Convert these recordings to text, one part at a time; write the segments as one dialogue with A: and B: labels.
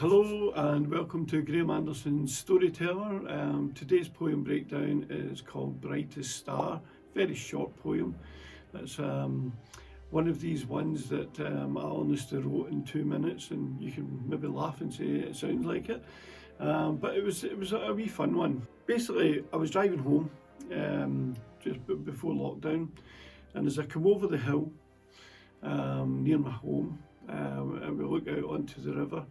A: Hello and welcome to Grahame Anderson's Storyteller. Today's poem breakdown is called Brightest Star. Very short poem. It's one of these ones that I honestly wrote in 2 minutes, and you can maybe laugh and say it sounds like it. But it was a wee fun one. Basically, I was driving home just before lockdown, and as I come over the hill near my home, and we look out onto the river,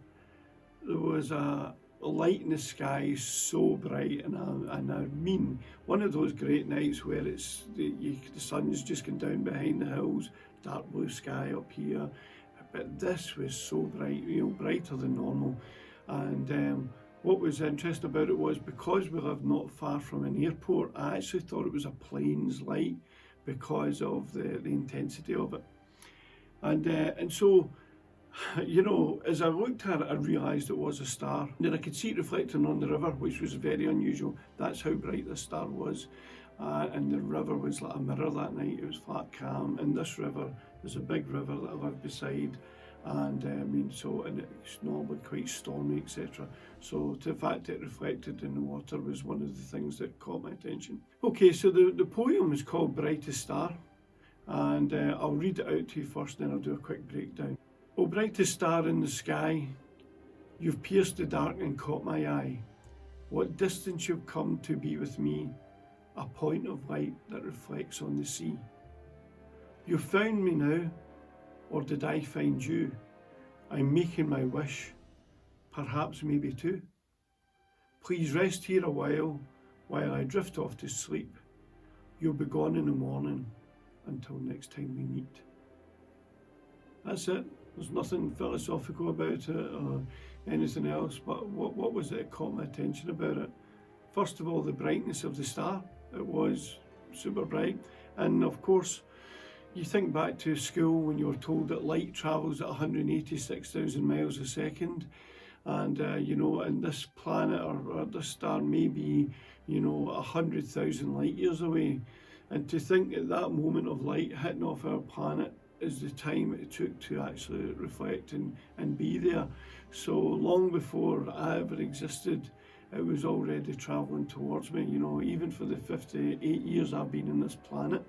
A: there was a light in the sky so bright, and I mean one of those great nights where it's the sun's just gone down behind the hills, dark blue sky up here, but this was so bright, brighter than normal. And what was interesting about it was, because we live not far from an airport, I actually thought it was a plane's light because of the intensity of it. And so, as I looked at it, I realised it was a star. And then I could see it reflecting on the river, which was very unusual. That's how bright this star was. And the river was like a mirror that night. It was flat calm. And this river is a big river that I live beside. And and it's normally quite stormy, etc. So the fact it reflected in the water was one of the things that caught my attention. Okay, so the poem is called Brightest Star. And I'll read it out to you first, then I'll do a quick breakdown. O brightest star in the sky, you've pierced the dark and caught my eye. What distance you've come to be with me, a point of light that reflects on the sea. You've found me now, or did I find you? I'm making my wish, perhaps maybe two. Please rest here a while I drift off to sleep. You'll be gone in the morning, until next time we meet. That's it. There's nothing philosophical about it or anything else, but what was it that caught my attention about it? First of all, the brightness of the star. It was super bright. And of course, you think back to school when you were told that light travels at 186,000 miles a second. And, and this planet or this star may be, 100,000 light years away. And to think at that moment of light hitting off our planet is the time it took to actually reflect and be there. So long before I ever existed, it was already travelling towards me. Even for the 58 years I've been in this planet,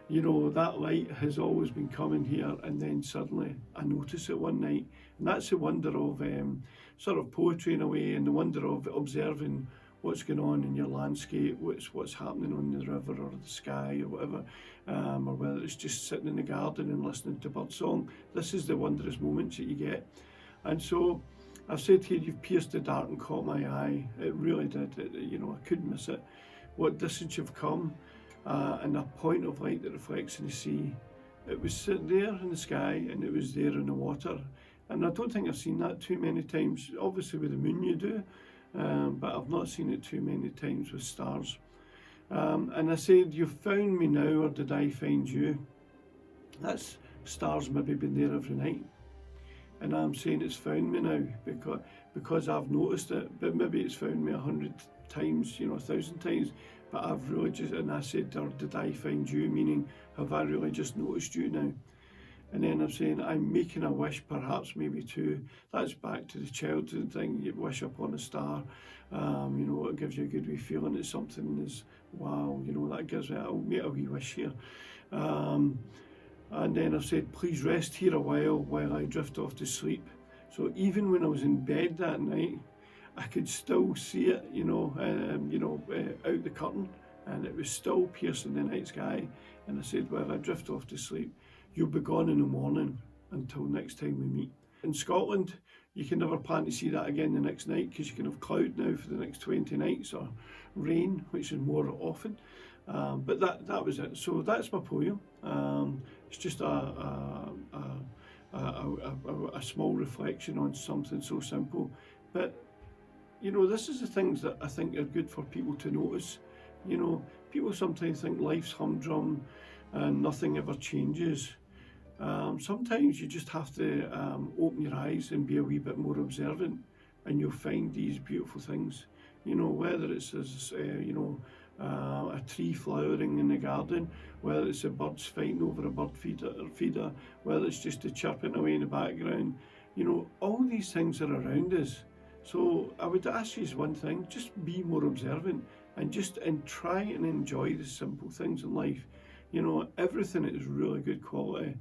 A: that light has always been coming here, and then suddenly I notice it one night. And that's the wonder of sort of poetry in a way, and the wonder of observing what's going on in your landscape, what's happening on the river or the sky or whatever, or whether it's just sitting in the garden and listening to birdsong. This is the wondrous moments that you get. And so I've said here, you've pierced the dark and caught my eye. It really did. I couldn't miss it. What distance you've come, and a point of light that reflects in the sea. It was sitting there in the sky, and it was there in the water. And I don't think I've seen that too many times. Obviously with the moon you do, but I've not seen it too many times with stars. And I said, you've found me now, or did I find you? That's stars maybe been there every night. And I'm saying it's found me now because I've noticed it, but maybe it's found me 100 times, 1,000 times. But I've really just, and I said, or did I find you? Meaning, have I really just noticed you now? And then I'm saying, I'm making a wish, perhaps maybe two. That's back to the childhood thing. You wish upon a star. It gives you a good wee feeling. It's something is, wow, that gives me, I'll make a wee wish here. And then I've said, please rest here a while I drift off to sleep. So even when I was in bed that night, I could still see it, out the curtain, and it was still piercing the night sky. And I said, well, I drift off to sleep. You'll be gone in the morning until next time we meet. In Scotland, you can never plan to see that again the next night, because you can have cloud now for the next 20 nights, or rain, which is more often. But that was it. So that's my poem. It's just a small reflection on something so simple. But, this is the things that I think are good for people to notice. People sometimes think life's humdrum and nothing ever changes. Sometimes you just have to open your eyes and be a wee bit more observant, and you'll find these beautiful things. Whether it's a tree flowering in the garden, whether it's the birds fighting over a bird feeder, whether it's just the chirping away in the background. You know, all these things are around us. So I would ask you one thing, just be more observant and try and enjoy the simple things in life. You know, everything is really good quality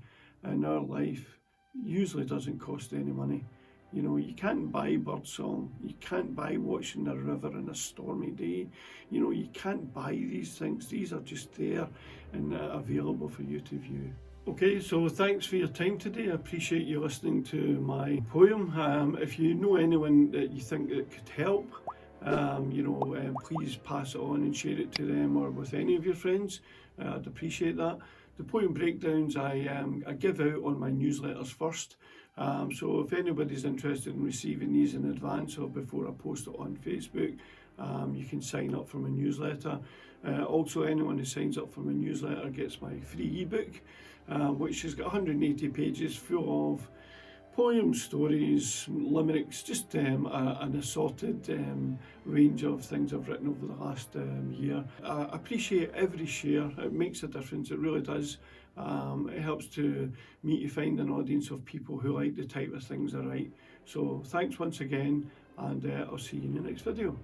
A: in our life usually doesn't cost any money. You know, you can't buy birdsong, you can't buy watching the river on a stormy day. You know, you can't buy these things. These are just there and available for you to view. Okay, so thanks for your time today. I appreciate you listening to my poem. If you know anyone that you think that could help, please pass it on and share it to them or with any of your friends. I'd appreciate that. The poem breakdowns I give out on my newsletters first. So if anybody's interested in receiving these in advance or before I post it on Facebook, you can sign up for my newsletter. Also, anyone who signs up for my newsletter gets my free ebook, which has got 180 pages full of poems, stories, limericks, just an assorted range of things I've written over the last year. I appreciate every share. It makes a difference, it really does. It helps to me to find an audience of people who like the type of things I write. So thanks once again, and I'll see you in the next video.